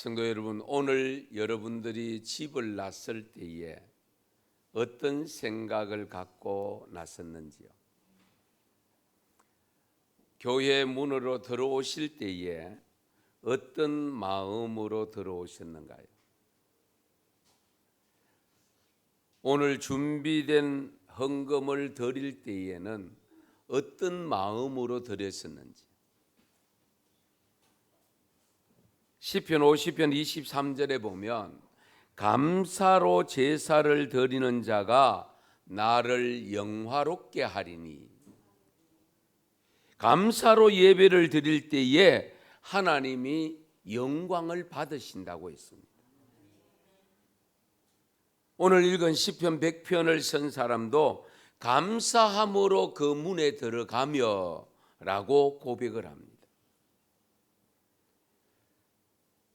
성도 여러분, 오늘 여러분들이 집을 났을 때에 어떤 생각을 갖고 나섰는지요? 교회 문으로 들어오실 때에 어떤 마음으로 들어오셨는가요? 오늘 준비된 헌금을 드릴 때에는 어떤 마음으로 드렸었는지. 시편 50편 23절에 보면 감사로 제사를 드리는 자가 나를 영화롭게 하리니, 감사로 예배를 드릴 때에 하나님이 영광을 받으신다고 했습니다. 오늘 읽은 시편 100편을 쓴 사람도 감사함으로 그 문에 들어가며 라고 고백을 합니다.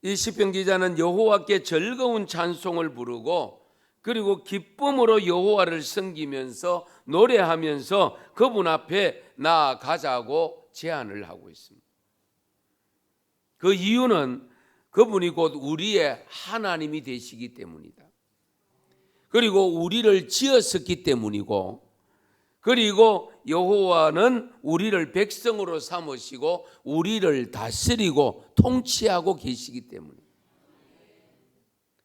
이 시편 기자는 여호와께 즐거운 찬송을 부르고 그리고 기쁨으로 여호와를 섬기면서 노래하면서 그분 앞에 나아가자고 제안을 하고 있습니다. 그 이유는 그분이 곧 우리의 하나님이 되시기 때문이다. 그리고 우리를 지었었기 때문이고, 그리고 여호와는 우리를 백성으로 삼으시고 우리를 다스리고 통치하고 계시기 때문에,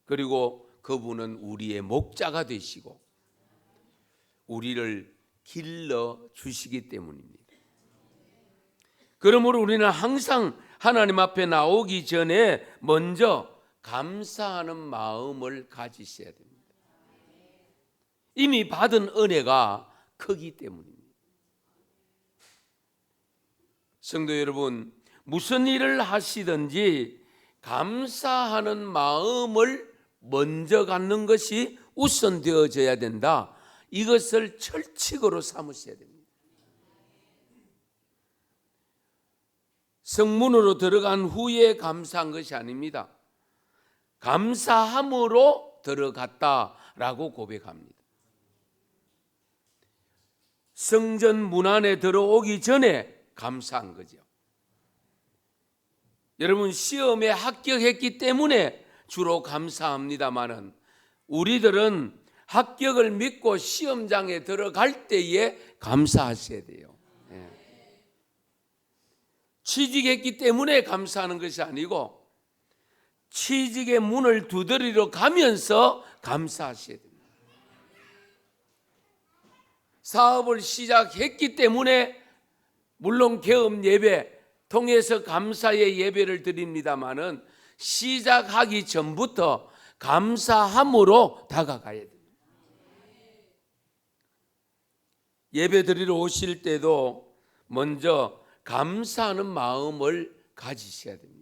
그리고 그분은 우리의 목자가 되시고 우리를 길러 주시기 때문입니다. 그러므로 우리는 항상 하나님 앞에 나오기 전에 먼저 감사하는 마음을 가지셔야 됩니다. 이미 받은 은혜가 크기 때문입니다. 성도 여러분, 무슨 일을 하시든지 감사하는 마음을 먼저 갖는 것이 우선되어져야 된다. 이것을 철칙으로 삼으셔야 됩니다. 성문으로 들어간 후에 감사한 것이 아닙니다. 감사함으로 들어갔다라고 고백합니다. 성전 문 안에 들어오기 전에 감사한 거죠. 여러분, 시험에 합격했기 때문에 주로 감사합니다마는 우리들은 합격을 믿고 시험장에 들어갈 때에 감사하셔야 돼요. 취직했기 때문에 감사하는 것이 아니고 취직의 문을 두드리러 가면서 감사하셔야 됩니다. 사업을 시작했기 때문에 물론 개업 예배 통해서 감사의 예배를 드립니다마는 시작하기 전부터 감사함으로 다가가야 됩니다. 예배 드리러 오실 때도 먼저 감사하는 마음을 가지셔야 됩니다.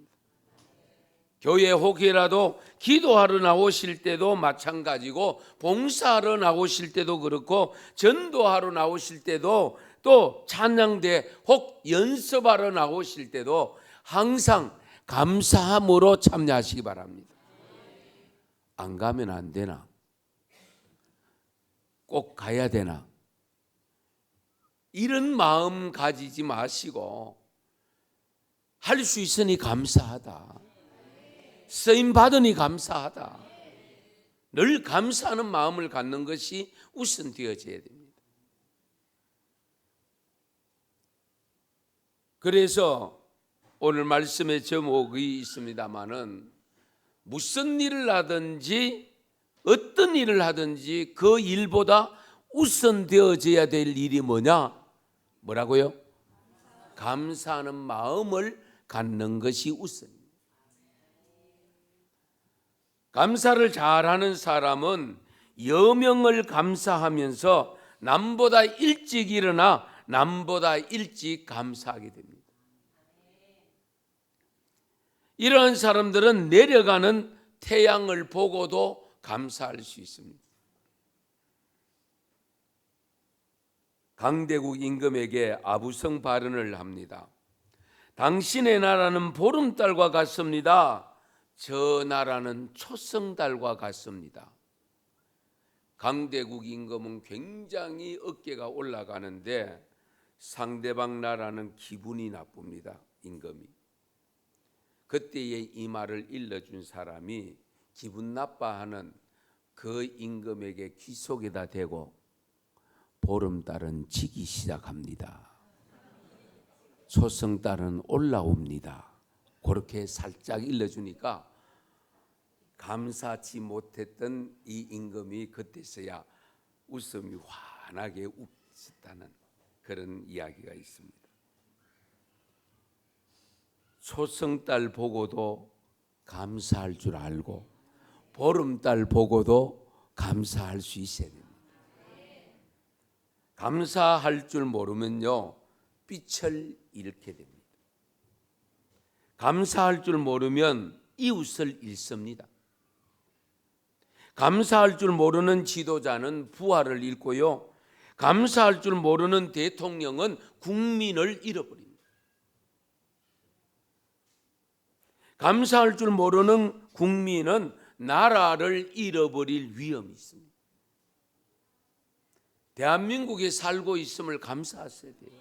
교회 혹이라도 기도하러 나오실 때도 마찬가지고, 봉사하러 나오실 때도 그렇고, 전도하러 나오실 때도, 또 찬양대 혹 연습하러 나오실 때도 항상 감사함으로 참여하시기 바랍니다. 안 가면 안 되나? 꼭 가야 되나? 이런 마음 가지지 마시고, 할 수 있으니 감사하다, 쓰임 받으니 감사하다, 늘 감사하는 마음을 갖는 것이 우선되어져야 됩니다. 그래서 오늘 말씀의 제목이 있습니다마는, 무슨 일을 하든지 어떤 일을 하든지 그 일보다 우선되어져야 될 일이 뭐라고요? 감사하는 마음을 갖는 것이 우선입니다. 감사를 잘하는 사람은 여명을 감사하면서 남보다 일찍 일어나 남보다 일찍 감사하게 됩니다. 이러한 사람들은 내려가는 태양을 보고도 감사할 수 있습니다. 강대국 임금에게 아부성 발언을 합니다. 당신의 나라는 보름달과 같습니다. 저 나라는 초승달과 같습니다. 강대국 임금은 굉장히 어깨가 올라가는데 상대방 나라는 기분이 나쁩니다. 임금이. 그때의 이 말을 일러준 사람이 기분 나빠하는 그 임금에게 귀속에다 대고 보름달은 지기 시작합니다. 초승달은 올라옵니다. 그렇게 살짝 일러주니까 감사치 못했던 이 임금이 그때서야 웃음이 환하게 웃었다는 그런 이야기가 있습니다. 초승달 보고도 감사할 줄 알고 보름달 보고도 감사할 수 있어야 됩니다. 감사할 줄 모르면요, 빛을 잃게 됩니다. 감사할 줄 모르면 이웃을 잃습니다. 감사할 줄 모르는 지도자는 부활을 잃고요, 감사할 줄 모르는 대통령은 국민을 잃어버립니다. 감사할 줄 모르는 국민은 나라를 잃어버릴 위험이 있습니다. 대한민국에 살고 있음을 감사하셔야 돼요.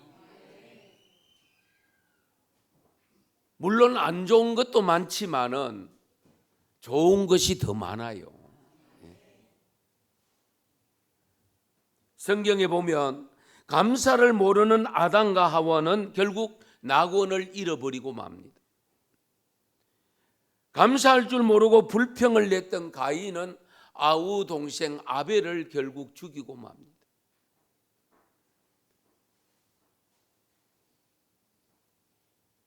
물론 안 좋은 것도 많지만은 좋은 것이 더 많아요. 성경에 보면 감사를 모르는 아담과 하와는 결국 낙원을 잃어버리고 맙니다. 감사할 줄 모르고 불평을 냈던 가인은 아우 동생 아벨을 결국 죽이고 맙니다.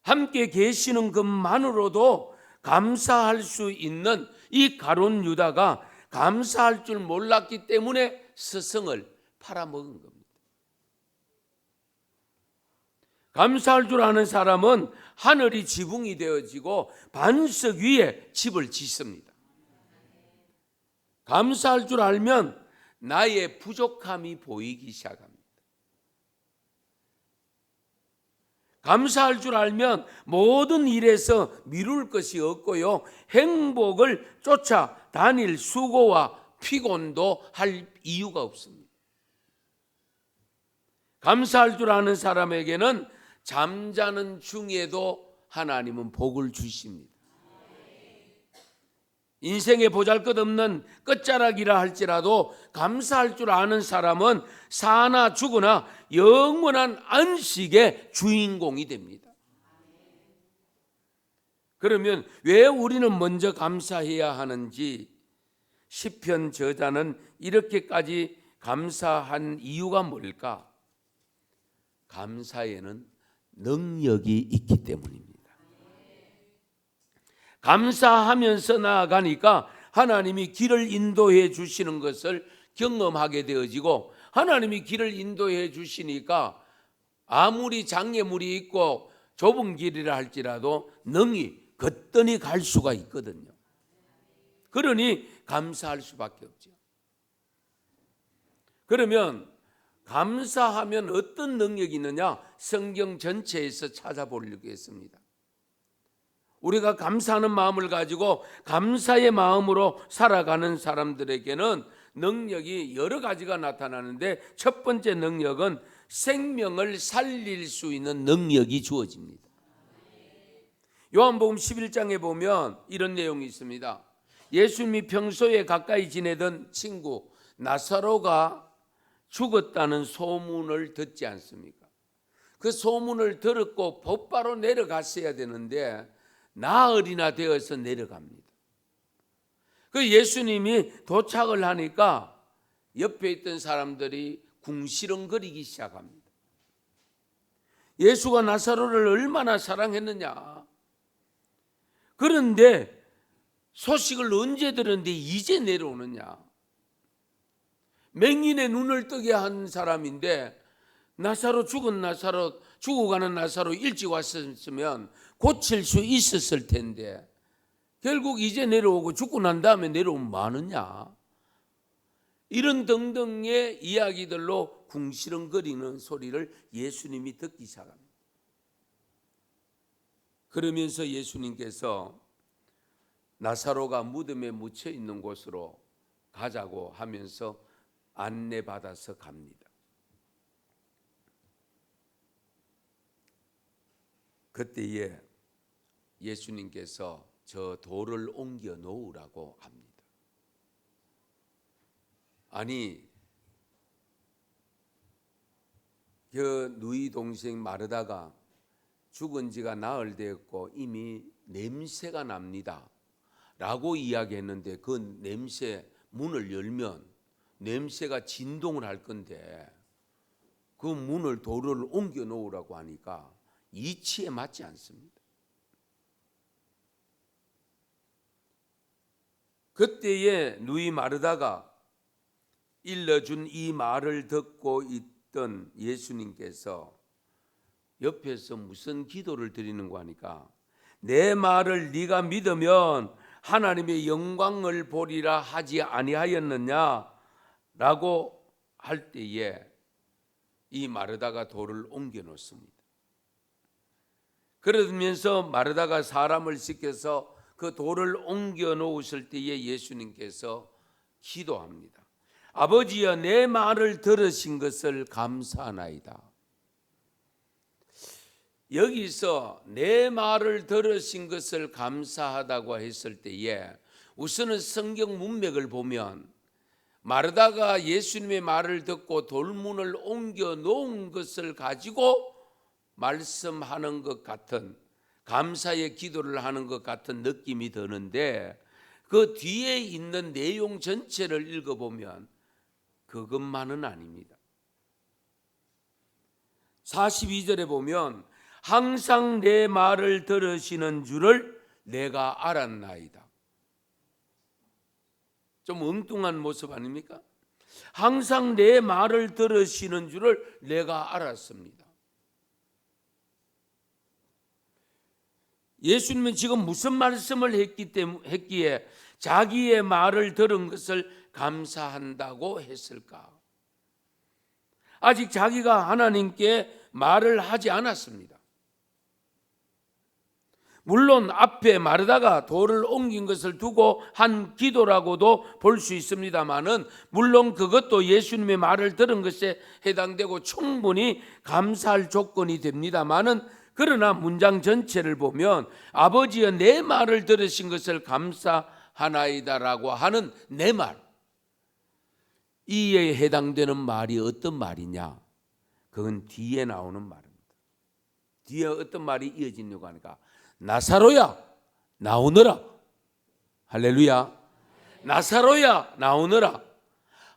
함께 계시는 것만으로도 감사할 수 있는 이 가룟 유다가 감사할 줄 몰랐기 때문에 스승을 팔아먹은 겁니다. 감사할 줄 아는 사람은 하늘이 지붕이 되어지고 반석 위에 집을 짓습니다. 감사할 줄 알면 나의 부족함이 보이기 시작합니다. 감사할 줄 알면 모든 일에서 미룰 것이 없고요, 행복을 쫓아 다닐 수고와 피곤도 할 이유가 없습니다. 감사할 줄 아는 사람에게는 잠자는 중에도 하나님은 복을 주십니다. 인생에 보잘것없는 끝자락이라 할지라도 감사할 줄 아는 사람은 사나 죽으나 영원한 안식의 주인공이 됩니다. 그러면 왜 우리는 먼저 감사해야 하는지 시편 저자는 이렇게까지 감사한 이유가 뭘까? 감사에는 능력이 있기 때문입니다. 감사하면서 나아가니까 하나님이 길을 인도해 주시는 것을 경험하게 되어지고, 하나님이 길을 인도해 주시니까 아무리 장애물이 있고 좁은 길이라 할지라도 능히 거뜬히 갈 수가 있거든요. 그러니 감사할 수밖에 없죠. 그러면 감사하면 어떤 능력이 있느냐? 성경 전체에서 찾아보려고 했습니다. 우리가 감사하는 마음을 가지고 감사의 마음으로 살아가는 사람들에게는 능력이 여러 가지가 나타나는데, 첫 번째 능력은 생명을 살릴 수 있는 능력이 주어집니다. 요한복음 11장에 보면 이런 내용이 있습니다. 예수님이 평소에 가까이 지내던 친구 나사로가 죽었다는 소문을 듣지 않습니까? 그 소문을 들었고 곧바로 내려갔어야 되는데 나흘이나 되어서 내려갑니다. 그 예수님이 도착을 하니까 옆에 있던 사람들이 궁시렁거리기 시작합니다. 예수가 나사로를 얼마나 사랑했느냐. 그런데 소식을 언제 들었는데 이제 내려오느냐. 맹인의 눈을 뜨게 한 사람인데 나사로 죽은 나사로, 죽어가는 나사로 일찍 왔었으면 고칠 수 있었을 텐데 결국 이제 내려오고 죽고 난 다음에 내려오면 많으냐. 이런 등등의 이야기들로 궁시렁거리는 소리를 예수님이 듣기 시작합니다. 그러면서 예수님께서 나사로가 무덤에 묻혀 있는 곳으로 가자고 하면서 안내받아서 갑니다. 그때에 예수님께서 저 돌을 옮겨 놓으라고 합니다. 아니, 그 누이 동생 마르다가 죽은 지가 나흘 되었고 이미 냄새가 납니다 라고 이야기했는데, 그 냄새 문을 열면 냄새가 진동을 할 건데 그 문을 돌을 옮겨 놓으라고 하니까 이치에 맞지 않습니다. 그때에 누이 마르다가 일러준 이 말을 듣고 있던 예수님께서 옆에서 무슨 기도를 드리는가 하니까, 내 말을 네가 믿으면 하나님의 영광을 보리라 하지 아니하였느냐 라고 할 때에 이 마르다가 돌을 옮겨 놓습니다. 그러면서 마르다가 사람을 시켜서 그 돌을 옮겨 놓으실 때에 예수님께서 기도합니다. 아버지여, 내 말을 들으신 것을 감사하나이다. 여기서 내 말을 들으신 것을 감사하다고 했을 때에 우선은 성경 문맥을 보면 마르다가 예수님의 말을 듣고 돌문을 옮겨 놓은 것을 가지고 말씀하는 것 같은, 감사의 기도를 하는 것 같은 느낌이 드는데, 그 뒤에 있는 내용 전체를 읽어보면 그것만은 아닙니다. 42절에 보면 항상 내 말을 들으시는 줄을 내가 알았나이다. 좀 엉뚱한 모습 아닙니까? 항상 내 말을 들으시는 줄을 내가 알았습니다. 예수님은 지금 무슨 말씀을 했기에 자기의 말을 들은 것을 감사한다고 했을까? 아직 자기가 하나님께 말을 하지 않았습니다. 물론 앞에 마르다가 돌을 옮긴 것을 두고 한 기도라고도 볼 수 있습니다만은, 물론 그것도 예수님의 말을 들은 것에 해당되고 충분히 감사할 조건이 됩니다만은, 그러나 문장 전체를 보면 아버지여, 내 말을 들으신 것을 감사하나이다라고 하는 내 말, 이에 해당되는 말이 어떤 말이냐? 그건 뒤에 나오는 말입니다. 뒤에 어떤 말이 이어지려고 하니까, 나사로야 나오너라. 할렐루야. 나사로야 나오너라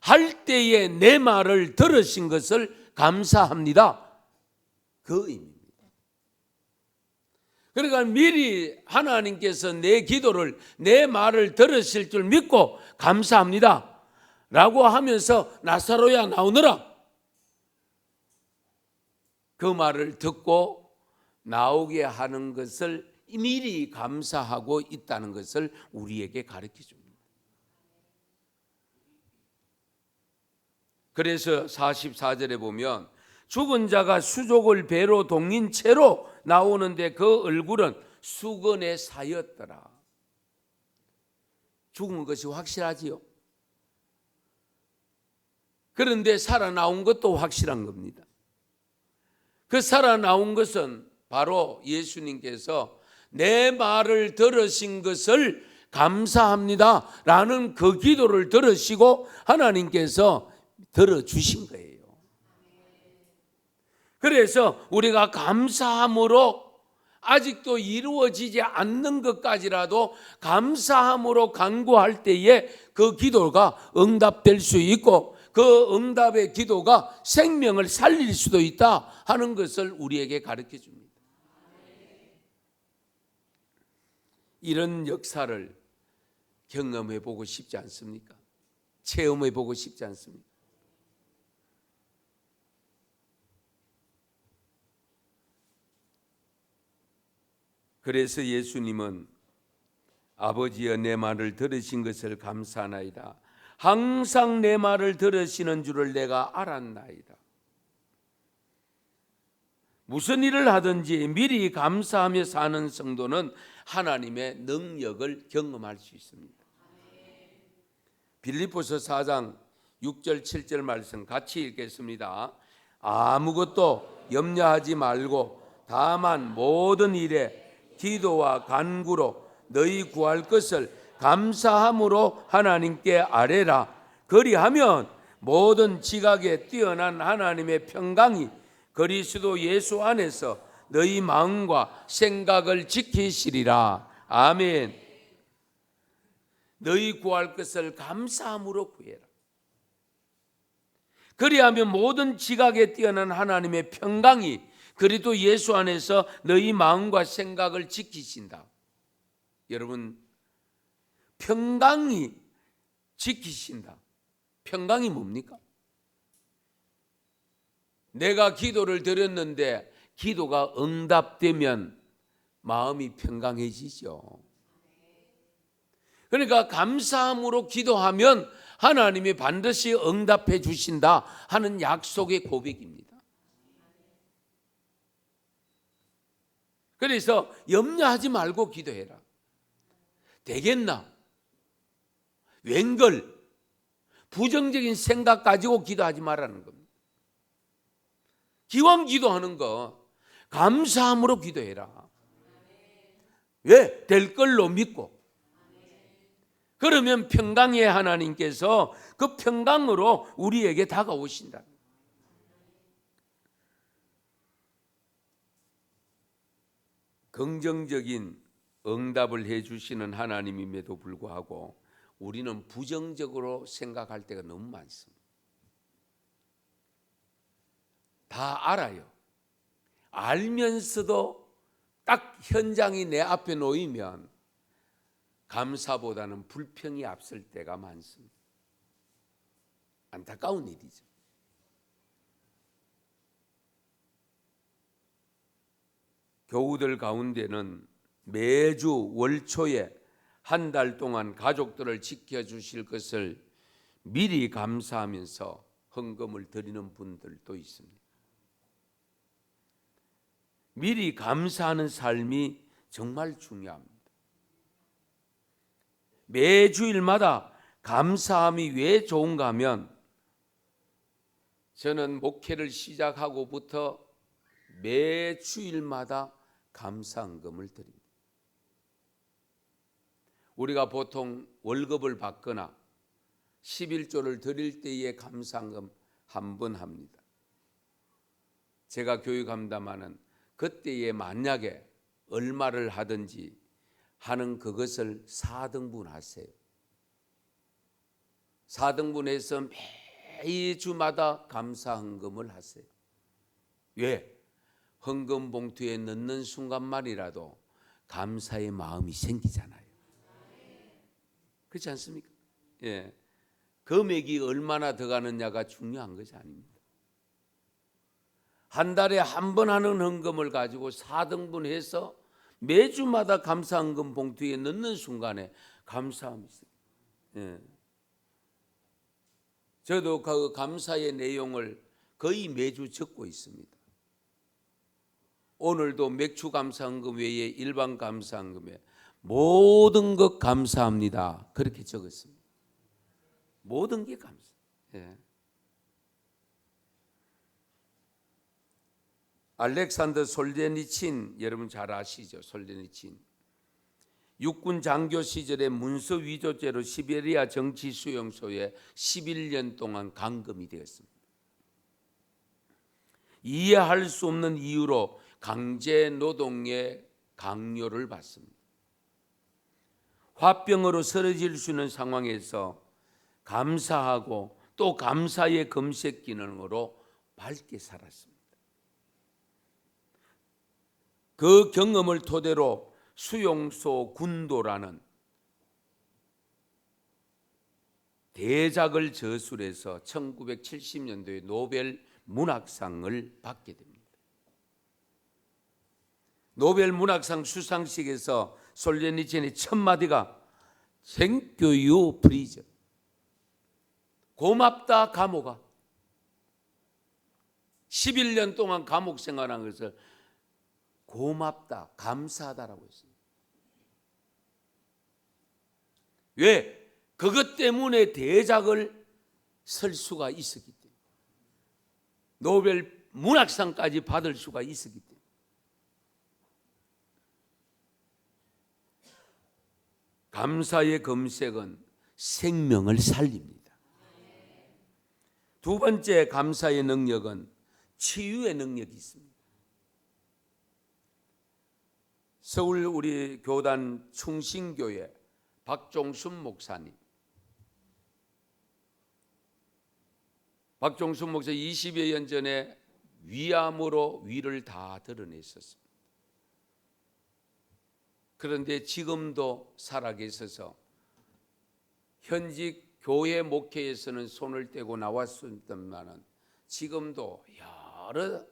할 때에 내 말을 들으신 것을 감사합니다. 그 의미입니다. 그러니까 미리 하나님께서 내 기도를, 내 말을 들으실 줄 믿고 감사합니다 라고 하면서 나사로야 나오너라, 그 말을 듣고 나오게 하는 것을 미리 감사하고 있다는 것을 우리에게 가르쳐 줍니다. 그래서 44절에 보면 죽은 자가 수족을 배로 동인 채로 나오는데 그 얼굴은 수건에 사였더라. 죽은 것이 확실하지요. 그런데 살아나온 것도 확실한 겁니다. 그 살아나온 것은 바로 예수님께서 내 말을 들으신 것을 감사합니다 라는 그 기도를 들으시고 하나님께서 들어주신 거예요. 그래서 우리가 감사함으로, 아직도 이루어지지 않는 것까지라도 감사함으로 간구할 때에 그 기도가 응답될 수 있고, 그 응답의 기도가 생명을 살릴 수도 있다 하는 것을 우리에게 가르쳐 줍니다. 이런 역사를 경험해 보고 싶지 않습니까? 체험해 보고 싶지 않습니까? 그래서 예수님은 아버지여, 내 말을 들으신 것을 감사하나이다. 항상 내 말을 들으시는 줄을 내가 알았나이다. 무슨 일을 하든지 미리 감사하며 사는 성도는 하나님의 능력을 경험할 수 있습니다. 빌립보서 4장 6절 7절 말씀 같이 읽겠습니다. 아무것도 염려하지 말고 다만 모든 일에 기도와 간구로 너희 구할 것을 감사함으로 하나님께 아뢰라. 그리하면 모든 지각에 뛰어난 하나님의 평강이 그리스도 예수 안에서 너희 마음과 생각을 지키시리라. 아멘. 너희 구할 것을 감사함으로 구해라. 그리하면 모든 지각에 뛰어난 하나님의 평강이 그리스도 예수 안에서 너희 마음과 생각을 지키신다. 여러분, 평강이 지키신다. 평강이 뭡니까? 내가 기도를 드렸는데 기도가 응답되면 마음이 평강해지죠. 그러니까 감사함으로 기도하면 하나님이 반드시 응답해 주신다 하는 약속의 고백입니다. 그래서 염려하지 말고 기도해라. 되겠나? 웬걸? 부정적인 생각 가지고 기도하지 말라는 겁니다. 기왕 기도하는 거 감사함으로 기도해라. 왜? 될 걸로 믿고. 그러면 평강의 하나님께서 그 평강으로 우리에게 다가오신다. 긍정적인 응답을 해주시는 하나님임에도 불구하고 우리는 부정적으로 생각할 때가 너무 많습니다. 다 알아요. 알면서도 딱 현장이 내 앞에 놓이면 감사보다는 불평이 앞설 때가 많습니다. 안타까운 일이죠. 교우들 가운데는 매주 월초에 한 달 동안 가족들을 지켜주실 것을 미리 감사하면서 헌금을 드리는 분들도 있습니다. 미리 감사하는 삶이 정말 중요합니다. 매주일마다 감사함이 왜 좋은가 하면 저는 목회를 시작하고부터 매주일마다 감사헌금을 드립니다. 우리가 보통 월급을 받거나 11조를 드릴 때에 감사헌금 한 번 합니다. 제가 교육 감담하는 그때에 만약에 얼마를 하든지 하는 그것을 4등분 하세요. 4등분해서 매주마다 감사헌금을 하세요. 왜? 헌금 봉투에 넣는 순간만이라도 감사의 마음이 생기잖아요. 그렇지 않습니까? 예. 금액이 얼마나 더 가느냐가 중요한 것이 아닙니다. 한 달에 한 번 하는 헌금을 가지고 4등분해서 매주마다 감사헌금 봉투에 넣는 순간에 감사함이 있어요. 예. 저도 그 감사의 내용을 거의 매주 적고 있습니다. 오늘도 맥주 감사헌금 외에 일반 감사헌금에 모든 것 감사합니다. 그렇게 적었습니다. 모든 게 감사. 예. 알렉산더 솔제니친 여러분 잘 아시죠? 솔제니친 육군 장교 시절에 문서 위조죄로 시베리아 정치 수용소에 11년 동안 감금이 되었습니다. 이해할 수 없는 이유로 강제 노동의 강요를 받습니다. 화병으로 쓰러질 수 있는 상황에서 감사하고 또 감사의 검색 기능으로 밝게 살았습니다. 그 경험을 토대로 수용소 군도라는 대작을 저술해서 1970년도에 노벨 문학상을 받게 됩니다. 노벨 문학상 수상식에서 솔제니친의 첫 마디가 Thank you, please. 고맙다 감옥아. 11년 동안 감옥 생활한 것을 고맙다, 감사하다라고 했습니다. 왜? 그것 때문에 대작을 쓸 수가 있었기 때문에. 노벨 문학상까지 받을 수가 있었기 때문에. 감사의 검색은 생명을 살립니다. 두 번째 감사의 능력은 치유의 능력이 있습니다. 서울 우리 교단 충신교회 박종순 목사님, 박종순 목사 20여 년 전에 위암으로 위를 다 드러냈었습니다. 그런데 지금도 살아계셔서 현직 교회 목회에서는 손을 떼고 나왔었지만 지금도 여러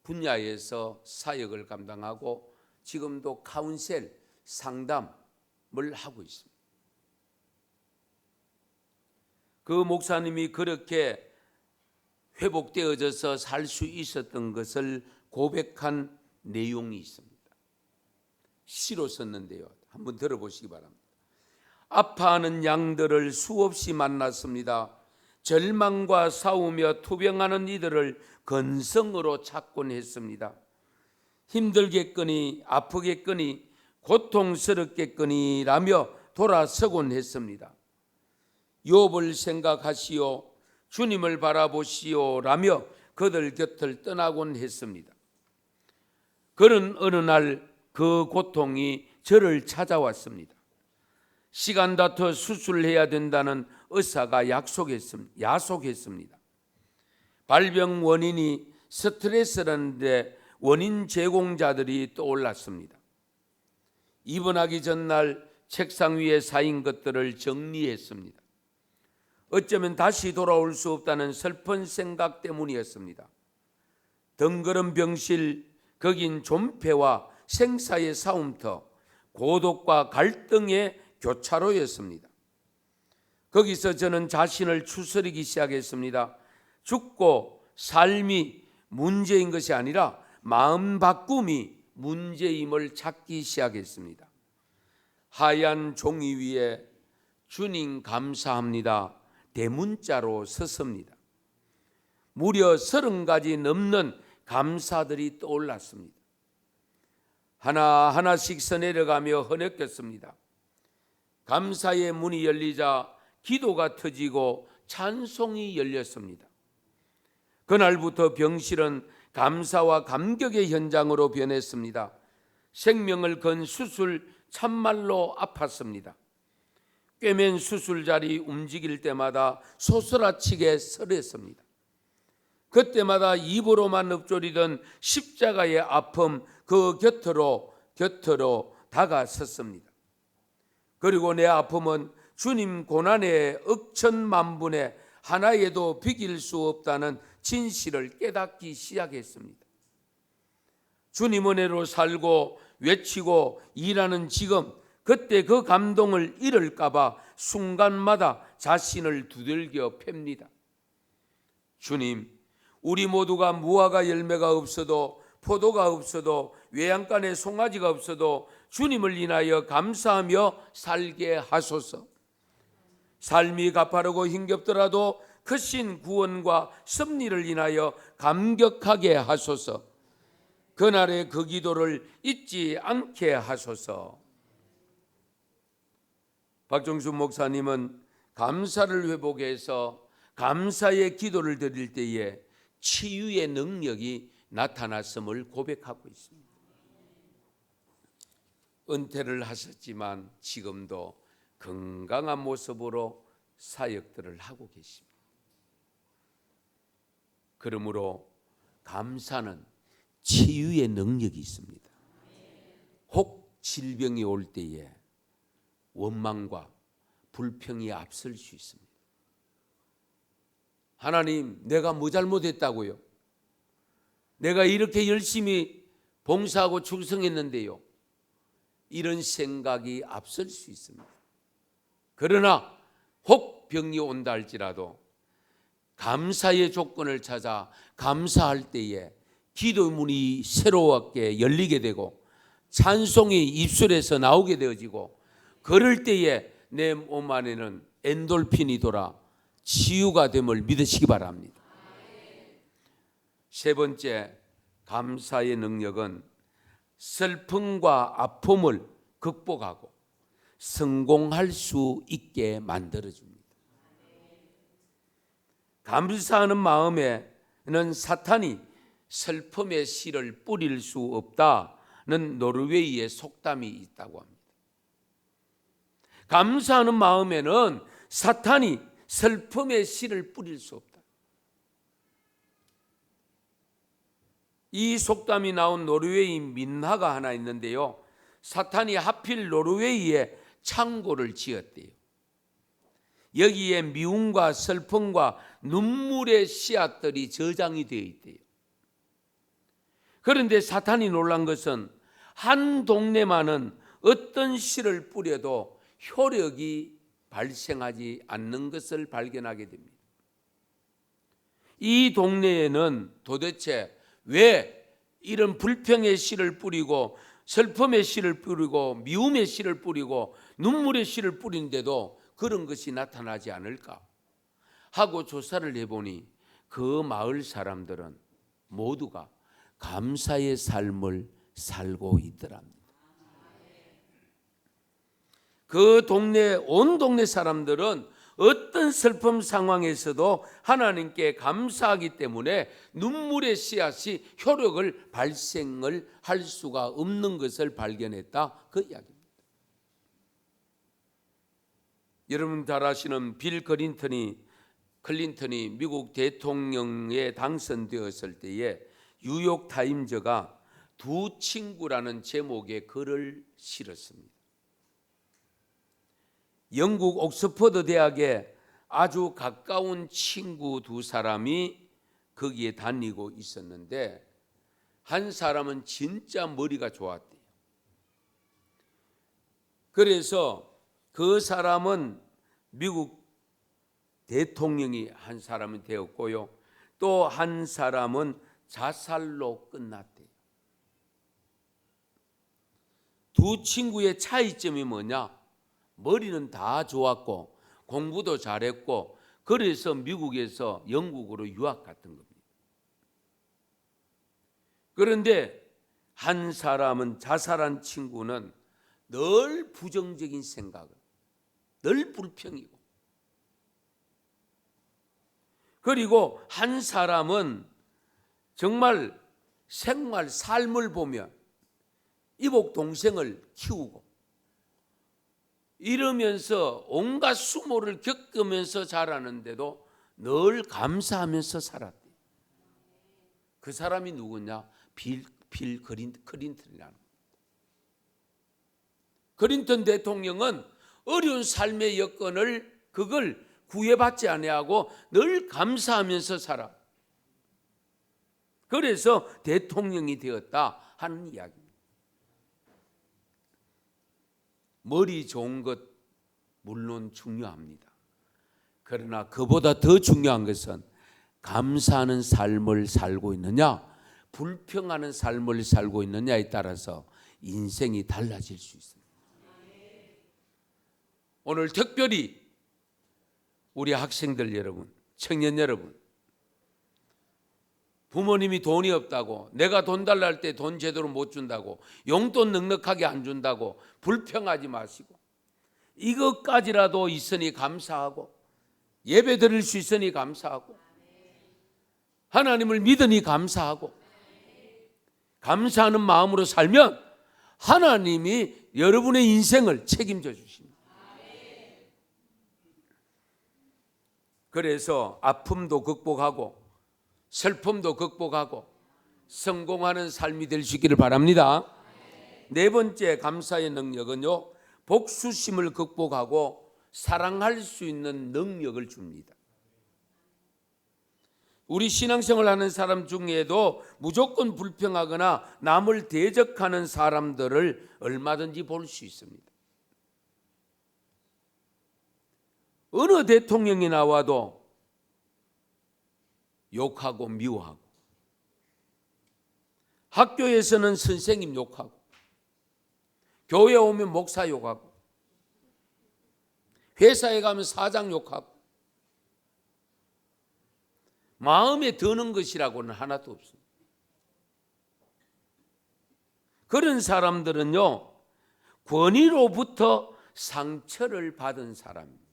분야에서 사역을 감당하고 지금도 카운셀 상담을 하고 있습니다. 그 목사님이 그렇게 회복되어져서 살 수 있었던 것을 고백한 내용이 있습니다. 시로 썼는데요. 한번 들어보시기 바랍니다. 아파하는 양들을 수없이 만났습니다. 절망과 싸우며 투병하는 이들을 건성으로 찾곤 했습니다. 힘들겠거니 아프겠거니 고통스럽겠거니라며 돌아서곤 했습니다. 욥을 생각하시오, 주님을 바라보시오라며 그들 곁을 떠나곤 했습니다. 그는 어느 날 그 고통이 저를 찾아왔습니다. 시간 다퉈 수술해야 된다는 의사가 야속했습니다. 발병 원인이 스트레스라는데 원인 제공자들이 떠올랐습니다. 입원하기 전날 책상 위에 쌓인 것들을 정리했습니다. 어쩌면 다시 돌아올 수 없다는 슬픈 생각 때문이었습니다. 덩그런 병실, 거긴 존폐와 생사의 싸움터, 고독과 갈등의 교차로였습니다. 거기서 저는 자신을 추스리기 시작했습니다. 죽고 삶이 문제인 것이 아니라 마음 바꿈이 문제임을 찾기 시작했습니다. 하얀 종이 위에 주님 감사합니다 대문자로 섰습니다. 무려 30가지 넘는 감사들이 떠올랐습니다. 하나하나씩 써내려가며 흐느꼈습니다. 감사의 문이 열리자 기도가 터지고 찬송이 열렸습니다. 그날부터 병실은 감사와 감격의 현장으로 변했습니다. 생명을 건 수술 참말로 아팠습니다. 꿰맨 수술자리 움직일 때마다 소스라치게 설렜습니다. 그때마다 입으로만 읊조리던 십자가의 아픔 그 곁으로 다가섰습니다. 그리고 내 아픔은 주님 고난의 억천만분의 하나에도 비길 수 없다는 진실을 깨닫기 시작했습니다. 주님 은혜로 살고 외치고 일하는 지금, 그때 그 감동을 잃을까 봐 순간마다 자신을 두들겨 팹니다. 주님, 우리 모두가 무화과 열매가 없어도, 포도가 없어도, 외양간에 송아지가 없어도 주님을 인하여 감사하며 살게 하소서. 삶이 가파르고 힘겹더라도 크신 구원과 섭리를 인하여 감격하게 하소서. 그날의 그 기도를 잊지 않게 하소서. 박종순 목사님은 감사를 회복해서 감사의 기도를 드릴 때에 치유의 능력이 나타났음을 고백하고 있습니다. 은퇴를 하셨지만 지금도 건강한 모습으로 사역들을 하고 계십니다. 그러므로 감사는 치유의 능력이 있습니다. 혹 질병이 올 때에 원망과 불평이 앞설 수 있습니다. 하나님, 내가 뭐 잘못했다고요? 내가 이렇게 열심히 봉사하고 충성했는데요. 이런 생각이 앞설 수 있습니다. 그러나 혹 병이 온다 할지라도 감사의 조건을 찾아 감사할 때에 기도문이 새롭게 열리게 되고 찬송이 입술에서 나오게 되어지고, 그럴 때에 내 몸 안에는 엔돌핀이 돌아 치유가 됨을 믿으시기 바랍니다. 세 번째, 감사의 능력은 슬픔과 아픔을 극복하고 성공할 수 있게 만들어줍니다. 감사하는 마음에는 사탄이 슬픔의 씨를 뿌릴 수 없다는 노르웨이의 속담이 있다고 합니다. 감사하는 마음에는 사탄이 슬픔의 씨를 뿌릴 수 없다. 이 속담이 나온 노르웨이 민화가 하나 있는데요. 사탄이 하필 노르웨이에 창고를 지었대요. 여기에 미움과 슬픔과 눈물의 씨앗들이 저장이 되어 있대요. 그런데 사탄이 놀란 것은 한 동네만은 어떤 씨를 뿌려도 효력이 발생하지 않는 것을 발견하게 됩니다. 이 동네에는 도대체 왜 이런 불평의 씨를 뿌리고 슬픔의 씨를 뿌리고 미움의 씨를 뿌리고 눈물의 씨를 뿌리는데도 그런 것이 나타나지 않을까 하고 조사를 해보니 그 마을 사람들은 모두가 감사의 삶을 살고 있더랍니다. 그 동네, 온 동네 사람들은 어떤 슬픔 상황에서도 하나님께 감사하기 때문에 눈물의 씨앗이 효력을 발생을 할 수가 없는 것을 발견했다, 그 이야기입니다. 여러분 잘 아시는 빌 클린턴이 미국 대통령에 당선되었을 때에 뉴욕 타임즈가 두 친구라는 제목의 글을 실었습니다. 영국 옥스퍼드 대학에 아주 가까운 친구 두 사람이 거기에 다니고 있었는데 한 사람은 진짜 머리가 좋았대요. 그래서 그 사람은 미국 대통령이 한 사람이 되었고요. 또 한 사람은 자살로 끝났대요. 두 친구의 차이점이 뭐냐? 머리는 다 좋았고 공부도 잘했고 그래서 미국에서 영국으로 유학 갔던 겁니다. 그런데 한 사람은, 자살한 친구는 늘 부정적인 생각을, 늘 불평이고, 그리고 한 사람은 정말 생활, 삶을 보며 이복 동생을 키우고 이러면서 온갖 수모를 겪으면서 자라는데도 늘 감사하면서 살았대요. 그 사람이 누구냐? 빌 클린턴이라는. 클린턴 대통령은 어려운 삶의 여건을 그걸 구애받지 아니하고 늘 감사하면서 살아. 그래서 대통령이 되었다 하는 이야기입니다. 머리 좋은 것 물론 중요합니다. 그러나 그보다 더 중요한 것은 감사하는 삶을 살고 있느냐, 불평하는 삶을 살고 있느냐에 따라서 인생이 달라질 수 있습니다. 오늘 특별히 우리 학생들 여러분, 청년 여러분, 부모님이 돈이 없다고, 내가 돈 달라 할 때 돈 제대로 못 준다고, 용돈 넉넉하게 안 준다고 불평하지 마시고, 이것까지라도 있으니 감사하고, 예배 드릴 수 있으니 감사하고, 하나님을 믿으니 감사하고, 감사하는 마음으로 살면 하나님이 여러분의 인생을 책임져 주십니다. 그래서 아픔도 극복하고 슬픔도 극복하고 성공하는 삶이 될 수 있기를 바랍니다. 네 번째 감사의 능력은요, 복수심을 극복하고 사랑할 수 있는 능력을 줍니다. 우리 신앙생활 하는 사람 중에도 무조건 불평하거나 남을 대적하는 사람들을 얼마든지 볼 수 있습니다. 어느 대통령이 나와도 욕하고 미워하고, 학교에서는 선생님 욕하고, 교회 오면 목사 욕하고, 회사에 가면 사장 욕하고, 마음에 드는 것이라고는 하나도 없습니다. 그런 사람들은요, 권위로부터 상처를 받은 사람입니다.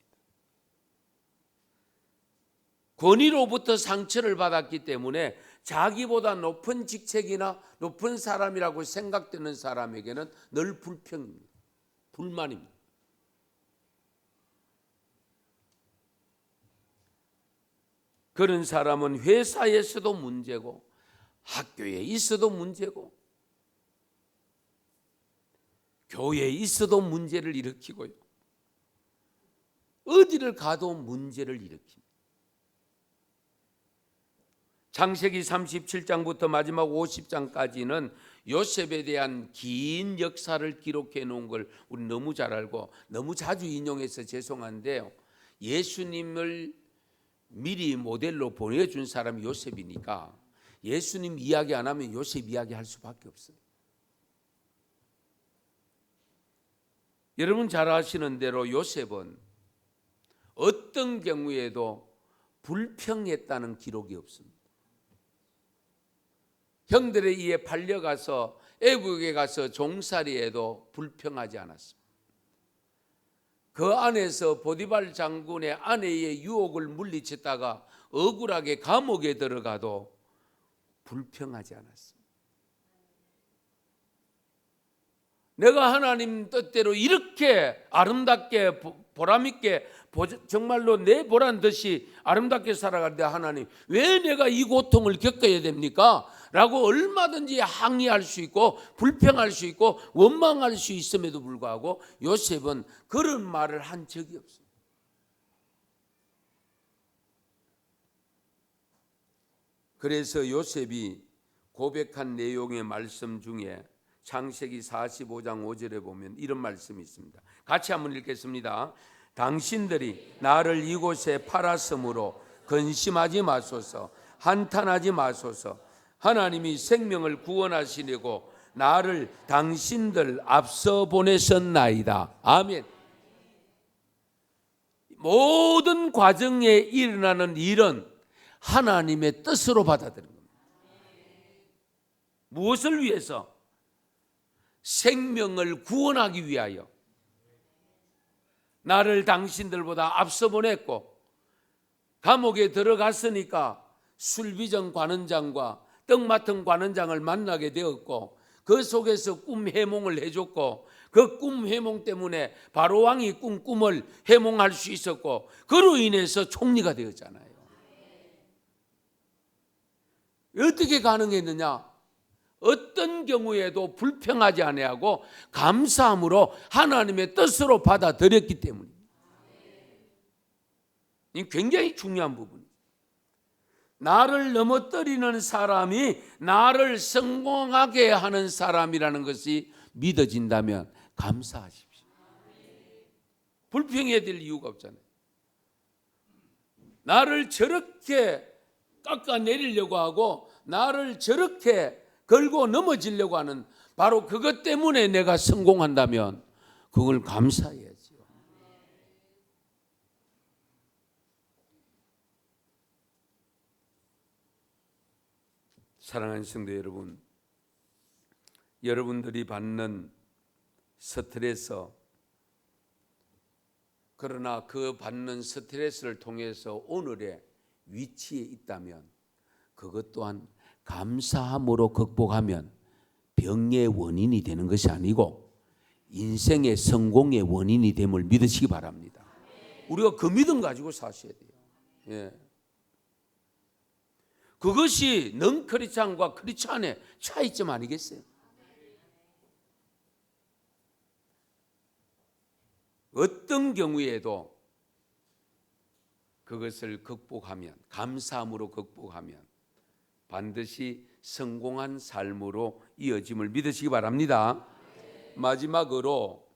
권위로부터 상처를 받았기 때문에 자기보다 높은 직책이나 높은 사람이라고 생각되는 사람에게는 늘 불평입니다. 불만입니다. 그런 사람은 회사에서도 문제고 학교에 있어도 문제고 교회에 있어도 문제를 일으키고요. 어디를 가도 문제를 일으킵니다. 창세기 37장부터 마지막 50장까지는 요셉에 대한 긴 역사를 기록해 놓은 걸 우리 너무 잘 알고 너무 자주 인용해서 죄송한데요. 예수님을 미리 모델로 보내준 사람이 요셉이니까 예수님 이야기 안 하면 요셉 이야기 할 수밖에 없어요. 여러분 잘 아시는 대로 요셉은 어떤 경우에도 불평했다는 기록이 없습니다. 형들에 의해 팔려가서 애국에 가서 종살이해도 불평하지 않았습니다. 그 안에서 보디발 장군의 아내의 유혹을 물리쳤다가 억울하게 감옥에 들어가도 불평하지 않았습니다. 내가 하나님 뜻대로 이렇게 아름답게 보람있게 정말로 내 보란 듯이 아름답게 살아가는데 하나님 왜 내가 이 고통을 겪어야 됩니까? 라고 얼마든지 항의할 수 있고 불평할 수 있고 원망할 수 있음에도 불구하고 요셉은 그런 말을 한 적이 없습니다. 그래서 요셉이 고백한 내용의 말씀 중에 창세기 45장 5절에 보면 이런 말씀이 있습니다. 같이 한번 읽겠습니다. 당신들이 나를 이곳에 팔았으므로 근심하지 마소서, 한탄하지 마소서. 하나님이 생명을 구원하시려고 나를 당신들 앞서 보내셨나이다. 아멘. 모든 과정에 일어나는 일은 하나님의 뜻으로 받아들이는 겁니다. 무엇을 위해서? 생명을 구원하기 위하여. 나를 당신들보다 앞서 보냈고 감옥에 들어갔으니까 술비정 관원장과 떡 맡은 관원장을 만나게 되었고 그 속에서 꿈 해몽을 해줬고 그 꿈 해몽 때문에 바로 왕이 꾼 꿈을 해몽할 수 있었고 그로 인해서 총리가 되었잖아요. 어떻게 가능했느냐? 어떤 경우에도 불평하지 아니하고 감사함으로 하나님의 뜻으로 받아들였기 때문입니다. 이 굉장히 중요한 부분입니다. 나를 넘어뜨리는 사람이 나를 성공하게 하는 사람이라는 것이 믿어진다면 감사하십시오. 불평해야 될 이유가 없잖아요. 나를 저렇게 깎아내리려고 하고 나를 저렇게 걸고 넘어지려고 하는 바로 그것 때문에 내가 성공한다면 그걸 감사해야죠. 사랑하는 성도 여러분, 여러분들이 받는 스트레스, 그러나 그 받는 스트레스를 통해서 오늘의 위치에 있다면 그것 또한 감사함으로 극복하면 병의 원인이 되는 것이 아니고 인생의 성공의 원인이 됨을 믿으시기 바랍니다. 우리가 그 믿음 가지고 사셔야 돼요. 예. 그것이 넌 크리스찬과 크리스찬의 차이점 아니겠어요? 어떤 경우에도 그것을 극복하면, 감사함으로 극복하면 반드시 성공한 삶으로 이어짐을 믿으시기 바랍니다. 마지막으로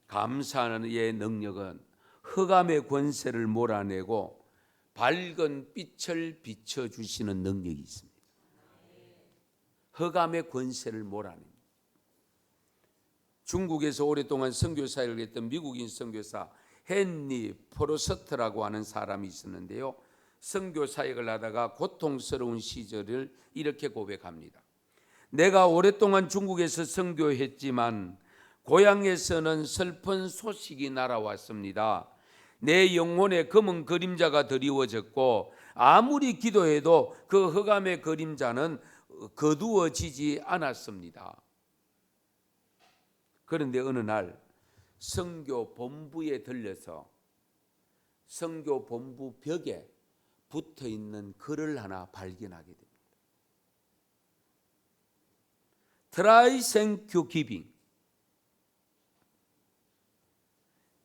감사의 능력은 흑암의 권세를 몰아내고 밝은 빛을 비춰주시는 능력이 있습니다. 흑암의 권세를 몰아냅니다. 중국에서 오랫동안 선교사를 했던 미국인 선교사 헨리 포로스트라고 하는 사람이 있었는데요. 선교 사역을 하다가 고통스러운 시절을 이렇게 고백합니다. 내가 오랫동안 중국에서 선교했지만 고향에서는 슬픈 소식이 날아왔습니다. 내 영혼의 검은 그림자가 드리워졌고 아무리 기도해도 그 흑암의 그림자는 거두어지지 않았습니다. 그런데 어느 날 선교 본부에 들려서 선교 본부 벽에 붙어 있는 글을 하나 발견하게 됩니다. Try thank you giving.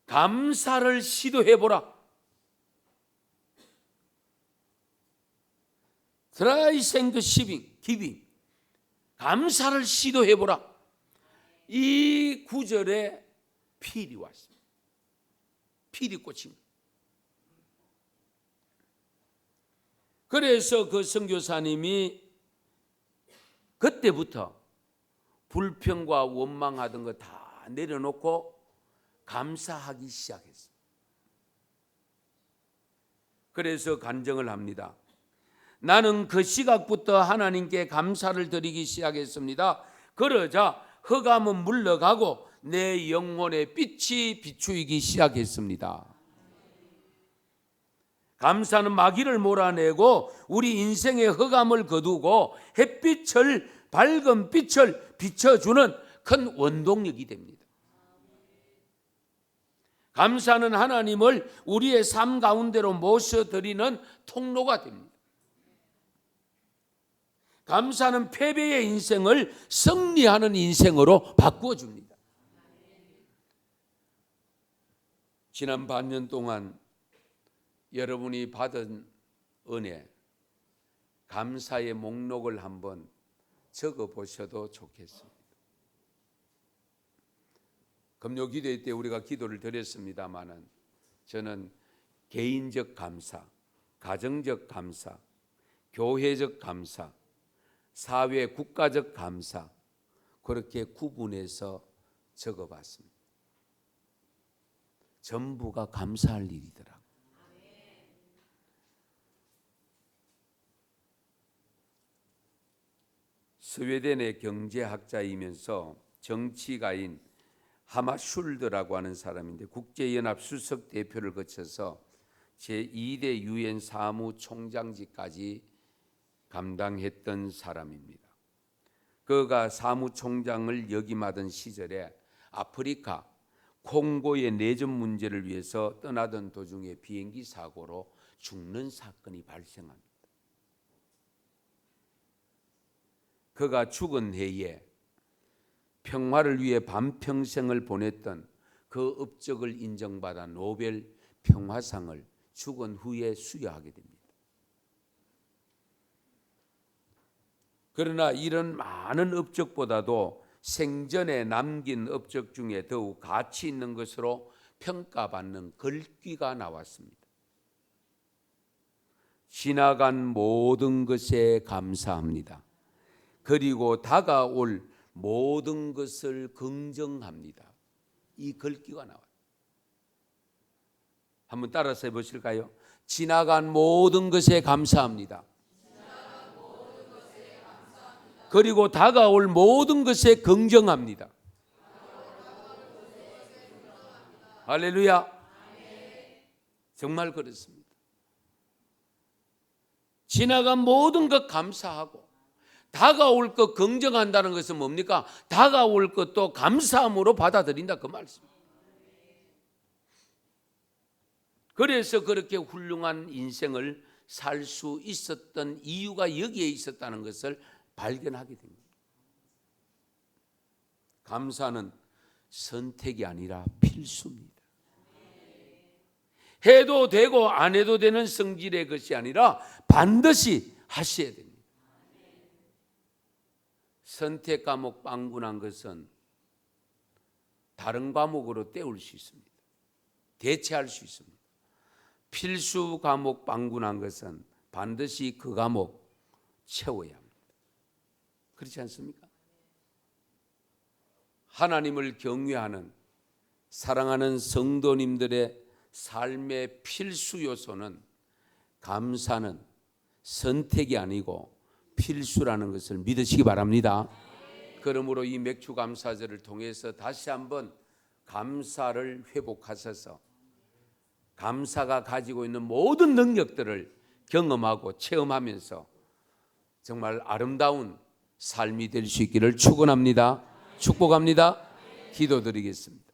감사를 시도해보라. Try thank you giving. 감사를 시도해보라. 이 구절에 필이 왔습니다. 필이 꽂힙니다. 그래서 그 선교사님이 그때부터 불평과 원망하던 거 다 내려놓고 감사하기 시작했어요. 그래서 간증을 합니다. 나는 그 시각부터 하나님께 감사를 드리기 시작했습니다. 그러자 흑암은 물러가고 내 영혼의 빛이 비추이기 시작했습니다. 감사는 마귀를 몰아내고 우리 인생의 흑암을 거두고 햇빛을, 밝은 빛을 비춰주는 큰 원동력이 됩니다. 감사는 하나님을 우리의 삶 가운데로 모셔드리는 통로가 됩니다. 감사는 패배의 인생을 승리하는 인생으로 바꾸어줍니다. 지난 반년 동안 여러분이 받은 은혜, 감사의 목록을 한번 적어보셔도 좋겠습니다. 금요 기도회 때 우리가 기도를 드렸습니다마는 저는 개인적 감사, 가정적 감사, 교회적 감사, 사회 국가적 감사 그렇게 구분해서 적어봤습니다. 전부가 감사할 일이더라고요. 스웨덴의 경제학자이면서 정치가인 하마슐드라고 하는 사람인데 국제연합 수석 대표를 거쳐서 제2대 유엔 사무총장직까지 감당했던 사람입니다. 그가 사무총장을 역임하던 시절에 아프리카 콩고의 내전 문제를 위해서 떠나던 도중에 비행기 사고로 죽는 사건이 발생합니다. 그가 죽은 해에 평화를 위해 반평생을 보냈던 그 업적을 인정받아 노벨 평화상을 죽은 후에 수여하게 됩니다. 그러나 이런 많은 업적보다도 생전에 남긴 업적 중에 더욱 가치 있는 것으로 평가받는 글귀가 나왔습니다. 지나간 모든 것에 감사합니다. 그리고 다가올 모든 것을 긍정합니다. 이 글귀가 나와요. 한번 따라서 해보실까요? 지나간 모든 것에 감사합니다. 그리고 다가올 모든 것에 긍정합니다. 할렐루야. 정말 그렇습니다. 지나간 모든 것 감사하고 다가올 것 긍정한다는 것은 뭡니까? 다가올 것도 감사함으로 받아들인다 그 말씀입니다. 그래서 그렇게 훌륭한 인생을 살 수 있었던 이유가 여기에 있었다는 것을 발견하게 됩니다. 감사는 선택이 아니라 필수입니다. 해도 되고 안 해도 되는 성질의 것이 아니라 반드시 하셔야 됩니다. 선택 과목 빵분한 것은 다른 과목으로 때울 수 있습니다. 대체할 수 있습니다. 필수 과목 빵분한 것은 반드시 그 과목 채워야 합니다. 그렇지 않습니까? 하나님을 경외하는 사랑하는 성도님들의 삶의 필수 요소는 감사는 선택이 아니고 필수라는 것을 믿으시기 바랍니다. 그러므로 이 맥주 감사절을 통해서 다시 한번 감사를 회복하셔서 감사가 가지고 있는 모든 능력들을 경험하고 체험하면서 정말 아름다운 삶이 될 수 있기를 축원합니다. 축복합니다. 기도드리겠습니다.